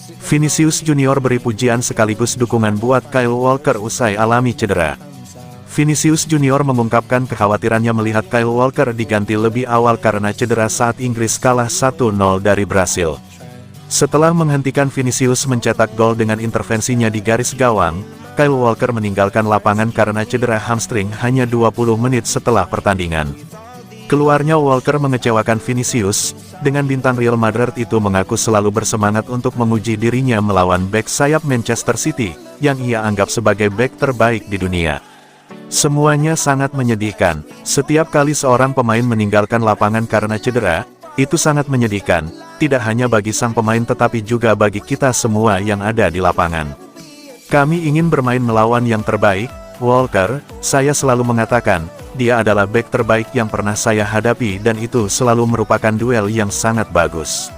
Vinicius Junior beri pujian sekaligus dukungan buat Kyle Walker usai alami cedera. Vinicius Junior mengungkapkan kekhawatirannya melihat Kyle Walker diganti lebih awal karena cedera saat Inggris kalah 1-0 dari Brasil. Setelah menghentikan Vinicius mencetak gol dengan intervensinya di garis gawang, Kyle Walker meninggalkan lapangan karena cedera hamstring hanya 20 menit setelah pertandingan. Keluarnya Walker mengecewakan Vinicius, dengan bintang Real Madrid itu mengaku selalu bersemangat untuk menguji dirinya melawan bek sayap Manchester City, yang ia anggap sebagai bek terbaik di dunia. Semuanya sangat menyedihkan. Setiap kali seorang pemain meninggalkan lapangan karena cedera, itu sangat menyedihkan, tidak hanya bagi sang pemain tetapi juga bagi kita semua yang ada di lapangan. Kami ingin bermain melawan yang terbaik, Walker, saya selalu mengatakan, dia adalah bek terbaik yang pernah saya hadapi dan itu selalu merupakan duel yang sangat bagus.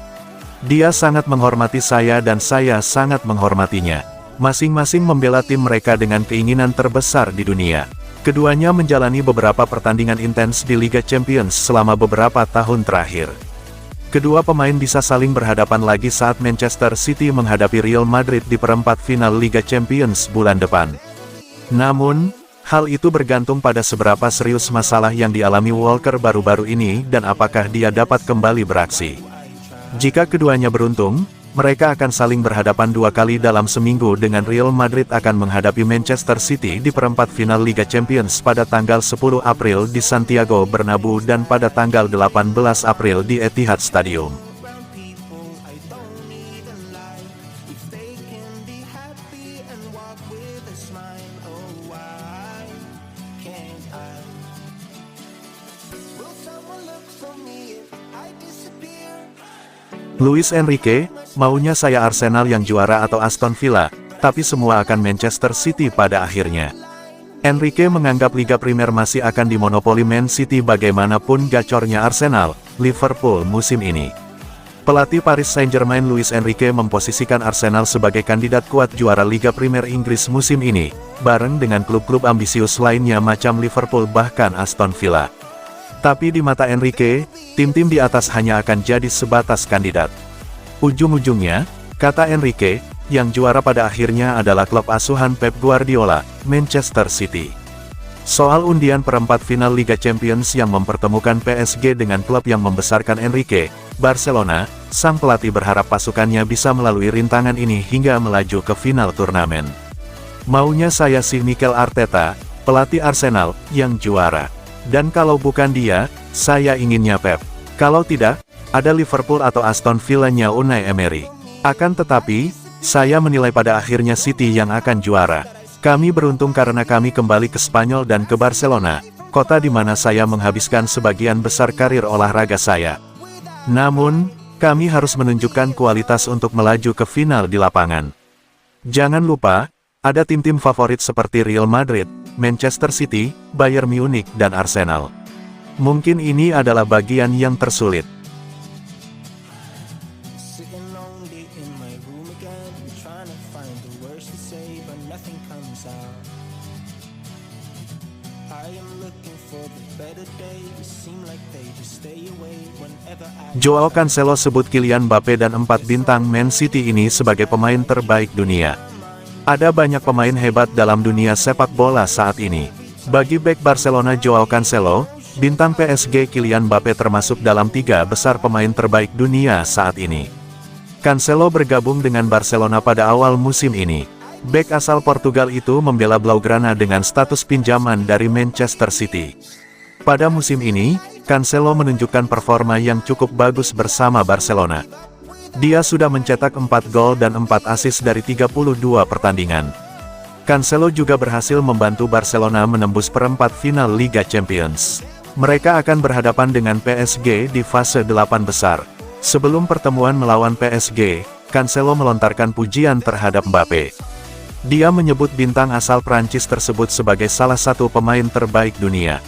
Dia sangat menghormati saya dan saya sangat menghormatinya. Masing-masing membela tim mereka dengan keinginan terbesar di dunia. Keduanya menjalani beberapa pertandingan intens di Liga Champions selama beberapa tahun terakhir. Kedua pemain bisa saling berhadapan lagi saat Manchester City menghadapi Real Madrid di perempat final Liga Champions bulan depan. Namun, hal itu bergantung pada seberapa serius masalah yang dialami Walker baru-baru ini dan apakah dia dapat kembali beraksi. Jika keduanya beruntung, mereka akan saling berhadapan 2 kali dalam seminggu dengan Real Madrid akan menghadapi Manchester City di perempat final Liga Champions pada tanggal 10 April di Santiago Bernabeu dan pada tanggal 18 April di Etihad Stadium. Luis Enrique, maunya saya Arsenal yang juara atau Aston Villa, tapi semua akan Manchester City pada akhirnya. Enrique menganggap Liga Primer masih akan dimonopoli Man City bagaimanapun gacornya Arsenal, Liverpool musim ini. Pelatih Paris Saint-Germain Luis Enrique memposisikan Arsenal sebagai kandidat kuat juara Liga Primer Inggris musim ini, bareng dengan klub-klub ambisius lainnya macam Liverpool bahkan Aston Villa. Tapi di mata Enrique, tim-tim di atas hanya akan jadi sebatas kandidat. Ujung-ujungnya, kata Enrique, yang juara pada akhirnya adalah klub asuhan Pep Guardiola, Manchester City. Soal undian perempat final Liga Champions yang mempertemukan PSG dengan klub yang membesarkan Enrique, Barcelona, sang pelatih berharap pasukannya bisa melalui rintangan ini hingga melaju ke final turnamen. Maunya saya si Mikel Arteta, pelatih Arsenal, yang juara. Dan kalau bukan dia, saya inginnya Pep. Kalau tidak, ada Liverpool atau Aston Villa-nya Unai Emery. Akan tetapi, saya menilai pada akhirnya City yang akan juara. Kami beruntung karena kami kembali ke Spanyol dan ke Barcelona, kota di mana saya menghabiskan sebagian besar karir olahraga saya. Namun, kami harus menunjukkan kualitas untuk melaju ke final di lapangan. Jangan lupa, ada tim-tim favorit seperti Real Madrid, Manchester City, Bayern Munich dan Arsenal. Mungkin ini adalah bagian yang tersulit. Joao Cancelo sebut Kylian Mbappe dan 4 bintang Man City ini sebagai pemain terbaik dunia. Ada banyak pemain hebat dalam dunia sepak bola saat ini. Bagi bek Barcelona Joao Cancelo, bintang PSG Kylian Mbappe termasuk dalam 3 besar pemain terbaik dunia saat ini. Cancelo bergabung dengan Barcelona pada awal musim ini. Bek asal Portugal itu membela Blaugrana dengan status pinjaman dari Manchester City. Pada musim ini, Cancelo menunjukkan performa yang cukup bagus bersama Barcelona. Dia sudah mencetak 4 gol dan 4 assist dari 32 pertandingan. Cancelo juga berhasil membantu Barcelona menembus perempat final Liga Champions. Mereka akan berhadapan dengan PSG di fase 8 besar. Sebelum pertemuan melawan PSG, Cancelo melontarkan pujian terhadap Mbappe. Dia menyebut bintang asal Prancis tersebut sebagai salah satu pemain terbaik dunia.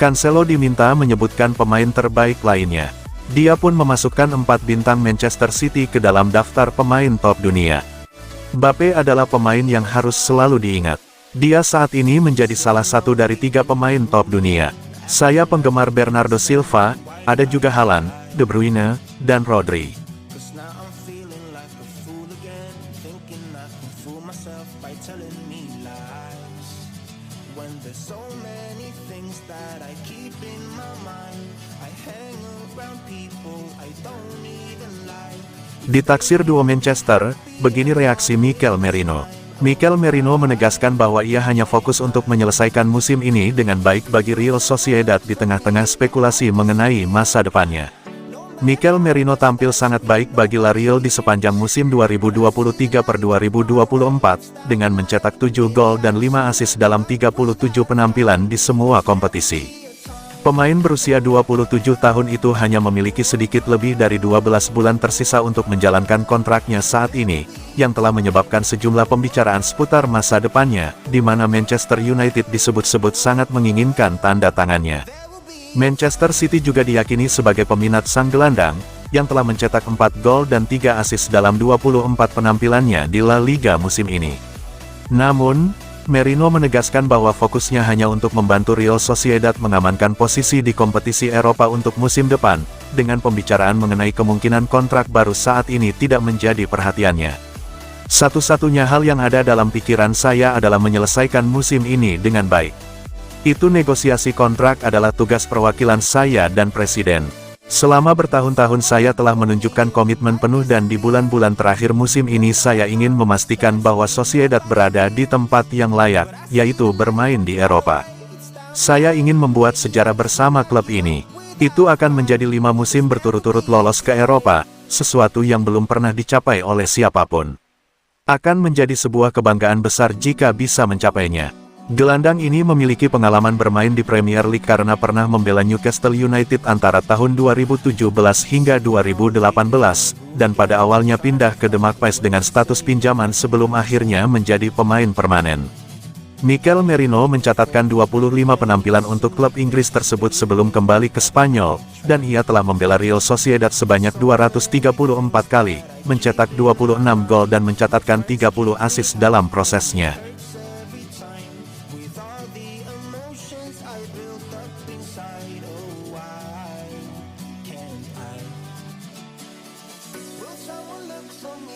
Cancelo diminta menyebutkan pemain terbaik lainnya. Dia pun memasukkan 4 bintang Manchester City ke dalam daftar pemain top dunia. Mbappe adalah pemain yang harus selalu diingat. Dia saat ini menjadi salah satu dari 3 pemain top dunia. Saya penggemar Bernardo Silva, ada juga Haaland, De Bruyne, dan Rodri. feeling like a fool again, thinking I can fool myself by telling me lies. When there's so many things that I keep in my mind, I hang around people I don't even like. Ditaksir duo Manchester, begini reaksi Mikel Merino. Mikel Merino menegaskan bahwa ia hanya fokus untuk menyelesaikan musim ini dengan baik bagi Real Sociedad di tengah-tengah spekulasi mengenai masa depannya. Mikel Merino tampil sangat baik bagi La Real di sepanjang musim 2023-2024, dengan mencetak 7 gol dan 5 assist dalam 37 penampilan di semua kompetisi. Pemain berusia 27 tahun itu hanya memiliki sedikit lebih dari 12 bulan tersisa untuk menjalankan kontraknya saat ini, yang telah menyebabkan sejumlah pembicaraan seputar masa depannya, di mana Manchester United disebut-sebut sangat menginginkan tanda tangannya. Manchester City juga diyakini sebagai peminat sang gelandang, yang telah mencetak 4 gol dan 3 assist dalam 24 penampilannya di La Liga musim ini. Namun, Merino menegaskan bahwa fokusnya hanya untuk membantu Real Sociedad mengamankan posisi di kompetisi Eropa untuk musim depan, dengan pembicaraan mengenai kemungkinan kontrak baru saat ini tidak menjadi perhatiannya. Satu-satunya hal yang ada dalam pikiran saya adalah menyelesaikan musim ini dengan baik. Itu negosiasi kontrak adalah tugas perwakilan saya dan presiden. Selama bertahun-tahun saya telah menunjukkan komitmen penuh dan di bulan-bulan terakhir musim ini saya ingin memastikan bahwa Sociedad berada di tempat yang layak, yaitu bermain di Eropa. Saya ingin membuat sejarah bersama klub ini. Itu akan menjadi 5 musim berturut-turut lolos ke Eropa, sesuatu yang belum pernah dicapai oleh siapapun. Akan menjadi sebuah kebanggaan besar jika bisa mencapainya. Gelandang ini memiliki pengalaman bermain di Premier League karena pernah membela Newcastle United antara tahun 2017 hingga 2018, dan pada awalnya pindah ke The Magpies dengan status pinjaman sebelum akhirnya menjadi pemain permanen. Mikel Merino mencatatkan 25 penampilan untuk klub Inggris tersebut sebelum kembali ke Spanyol, dan ia telah membela Real Sociedad sebanyak 234 kali, mencetak 26 gol dan mencatatkan 30 assist dalam prosesnya. Will someone look for me?